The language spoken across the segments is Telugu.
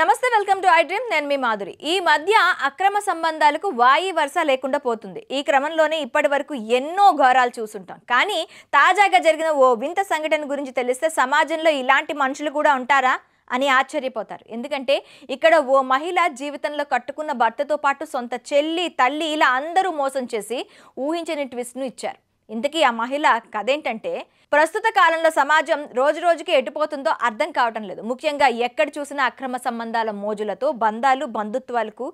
నమస్తే వెల్కమ్ టు ఐ డ్రీమ్ నేను మీ మాధురి ఈ మధ్య అక్రమ సంబంధాలకు వాయి వరుస లేకుండా పోతుంది ఈ క్రమంలోనే ఇప్పటివరకు ఎన్నో ఘోరాలు చూసుంటాం కానీ తాజాగా జరిగిన ఓ వింత సంఘటన గురించి తెలిస్తే సమాజంలో ఇలాంటి మనుషులు కూడా ఉంటారా అని ఆశ్చర్యపోతారు ఎందుకంటే ఇక్కడ ఓ మహిళ జీవితంలో కట్టుకున్న భర్తతో పాటు సొంత చెల్లి తల్లి ఇలా అందరూ మోసం చేసి ఊహించని ట్విస్ట్ ను ఇచ్చారు ఇంతకీ ఆ మహిళ కథ ఏంటంటే ప్రస్తుత కాలంలో సమాజం రోజు రోజుకి ఎటుపోతుందో అర్థం కావటం లేదు ముఖ్యంగా ఎక్కడ చూసినా అక్రమ సంబంధాల మోజులతో బంధాలు బంధుత్వాలకు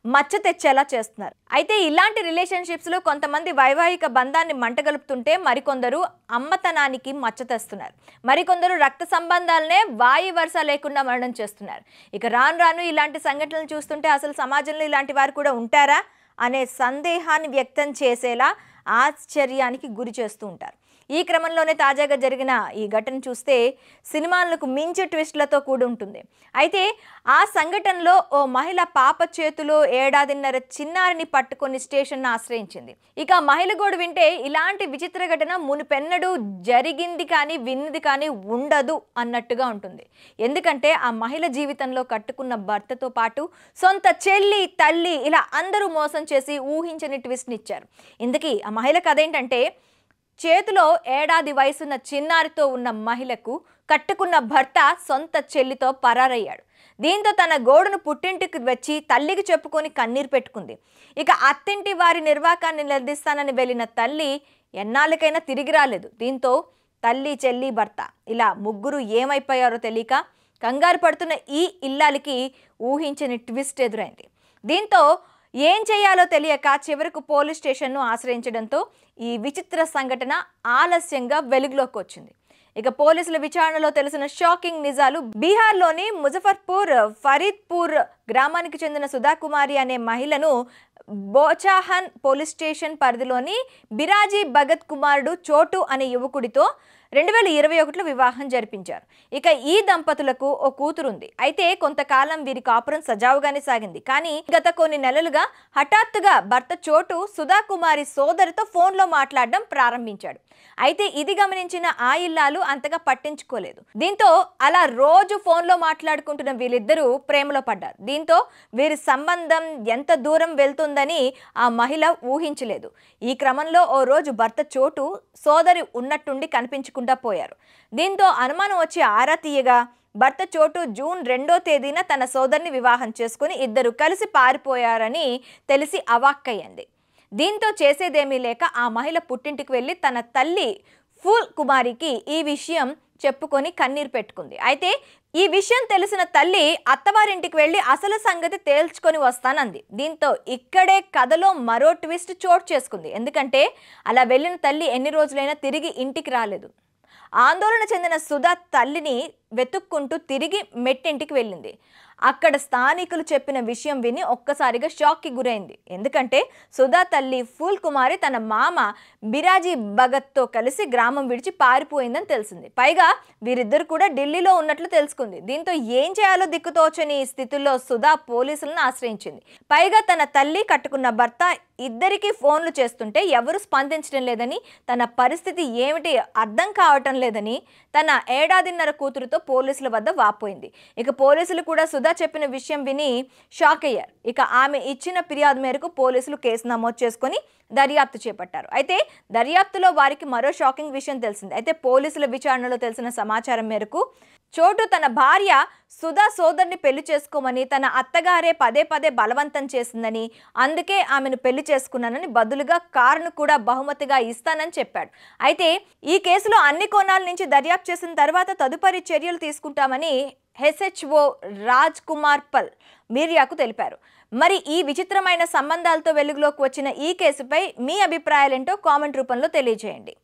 మచ్చ తెచ్చేలా చేస్తున్నారు అయితే ఇలాంటి రిలేషన్షిప్స్ లో కొంతమంది వైవాహిక బంధాన్ని మంటగలుపుతుంటే మరికొందరు అమ్మతనానికి మచ్చ తెస్తున్నారు మరికొందరు రక్త సంబంధాలనే వాయి వరుస లేకుండా మరణం చేస్తున్నారు ఇక రాను రాను ఇలాంటి సంఘటనలు చూస్తుంటే అసలు సమాజంలో ఇలాంటి వారు కూడా ఉంటారా అనే సందేహాన్ని వ్యక్తం చేసేలా ఆశ్చర్యానికి గురి చేస్తూ ఉంటారు ఈ క్రమంలోనే తాజాగా జరిగిన ఈ ఘటన చూస్తే సినిమాలకు మించి ట్విస్ట్లతో కూడి ఉంటుంది అయితే ఆ సంఘటనలో ఓ మహిళ పాప చేతిలో ఏడాదిన్నర చిన్నారిని పట్టుకొని స్టేషన్ను ఆశ్రయించింది ఇక మహిళ గోడు వింటే ఇలాంటి విచిత్ర ఘటన మునుపెన్నడూ జరిగింది కానీ విన్నది కానీ ఉండదు అన్నట్టుగా ఉంటుంది ఎందుకంటే ఆ మహిళ జీవితంలో కట్టుకున్న భర్తతో పాటు సొంత చెల్లి తల్లి ఇలా అందరూ మోసం చేసి ఊహించని ట్విస్ట్ని ఇచ్చారు ఇందుకీ ఆ మహిళ కథ ఏంటంటే చేతిలో ఏడాది వయసున్న చిన్నారితో ఉన్న మహిళకు కట్టుకున్న భర్త సొంత చెల్లితో పరారయ్యాడు దీంతో తన గోడును పుట్టింటికి వచ్చి తల్లికి చెప్పుకొని కన్నీరు పెట్టుకుంది ఇక అత్తింటి వారి నిర్వాకాన్ని నిలదీస్తానని వెళ్ళిన తల్లి ఎన్నాళ్ళకైనా తిరిగి రాలేదు దీంతో తల్లి చెల్లి భర్త ఇలా ముగ్గురు ఏమైపోయారో తెలియక కంగారు పడుతున్న ఈ ఇల్లాలికి ఊహించని ట్విస్ట్ ఎదురైంది దీంతో ఏం చేయాలో తెలియక చివరకు పోలీస్ స్టేషన్ను ఆశ్రయించడంతో ఈ విచిత్ర సంఘటన ఆలస్యంగా వెలుగులోకి వచ్చింది ఇక పోలీసుల విచారణలో తెలిసిన షాకింగ్ నిజాలు బీహార్లోని ముజఫర్పూర్ ఫరీద్పూర్ గ్రామానికి చెందిన సుధాకుమారి అనే మహిళను బోచాహన్ పోలీస్ స్టేషన్ పరిధిలోని బిరాజీ భగత్ కుమారుడు చోటు అనే యువకుడితో 2021లో వివాహం జరిపించారు ఇక ఈ దంపతులకు ఓ కూతురుంది అయితే కొంతకాలం వీరి కాపురం సజావుగానే సాగింది కానీ గత కొన్ని నెలలుగా హఠాత్తుగా భర్త చోటు సుధాకుమారి సోదరితో ఫోన్లో మాట్లాడడం ప్రారంభించాడు అయితే ఇది గమనించిన ఆ ఇల్లాలు అంతగా పట్టించుకోలేదు దీంతో అలా రోజు ఫోన్లో మాట్లాడుకుంటున్న వీళ్ళిద్దరూ ప్రేమలో పడ్డారు దీంతో వీరి సంబంధం ఎంత దూరం వెళ్తుందని ఆ మహిళ ఊహించలేదు ఈ క్రమంలో ఓ రోజు భర్త చోటు సోదరి ఉన్నట్టుండి కనిపించకుండా పోయారు దీంతో అనుమానం వచ్చి ఆరా తీయగా భర్త చోటు జూన్ 2వ తేదీన తన సోదరిని వివాహం చేసుకుని ఇద్దరు కలిసి పారిపోయారని తెలిసి అవాక్కయ్యింది దీంతో చేసేదేమీ లేక ఆ మహిళ పుట్టింటికి వెళ్ళి తన తల్లి ఫూల్ కుమారికి ఈ విషయం చెప్పుకొని కన్నీరు పెట్టుకుంది అయితే ఈ విషయం తెలిసిన తల్లి అత్తవారింటికి వెళ్ళి అసలు సంగతి తేల్చుకొని వస్తానంది దీంతో ఇక్కడే కథలో మరో ట్విస్ట్ చోటు చేసుకుంది ఎందుకంటే అలా వెళ్ళిన తల్లి ఎన్ని రోజులైనా తిరిగి ఇంటికి రాలేదు ఆందోళన చెందిన సుధా తల్లిని వెతుక్కుంటూ తిరిగి మెట్టింటికి వెళ్ళింది అక్కడ స్థానికులు చెప్పిన విషయం విని ఒక్కసారిగా షాక్కి గురైంది ఎందుకంటే సుధా తల్లి ఫూల్ కుమారి తన మామ బిరాజీ భగత్తో కలిసి గ్రామం విడిచి పారిపోయిందని తెలిసింది పైగా వీరిద్దరు కూడా ఢిల్లీలో ఉన్నట్లు తెలుసుకుంది దీంతో ఏం చేయాలో దిక్కుతోచని స్థితిలో సుధా పోలీసులను ఆశ్రయించింది పైగా తన తల్లి కట్టుకున్న భర్త ఇద్దరికి ఫోన్లు చేస్తుంటే ఎవరు స్పందించడం లేదని తన పరిస్థితి ఏమిటి అర్థం కావటం లేదని తన ఏడాదిన్నర కూతురుతో పోలీసుల వద్ద వాపోయింది ఇక పోలీసులు కూడా సుధా చెప్పిన విషయం విని షాక్ అయ్యారు ఇక ఆమె ఇచ్చిన ఫిర్యాదు మేరకు పోలీసులు కేసు నమోదు చేసుకొని దర్యాప్తు చేపట్టారు అయితే దర్యాప్తులో వారికి మరో షాకింగ్ విషయం తెలిసింది అయితే పోలీసుల విచారణలో తెలిసిన సమాచారం మేరకు చోటు తన భార్య సుధా సోదరిని పెళ్లి చేసుకోమని తన అత్తగారే పదే పదే బలవంతం చేసిందని అందుకే ఆమెను పెళ్లి చేసుకున్నానని బదులుగా కారును కూడా బహుమతిగా ఇస్తానని చెప్పాడు అయితే ఈ కేసులో అన్ని కోణాల నుంచి దర్యాప్తు చేసిన తర్వాత తదుపరి చర్యలు తీసుకుంటామని హెచ్ఓ రాజ్ కుమార్ పల్ మీడియాకు తెలిపారు మరి ఈ విచిత్రమైన సంబంధాలతో వెలుగులోకి వచ్చిన ఈ కేసుపై మీ అభిప్రాయాలేంటో కామెంట్ రూపంలో తెలియజేయండి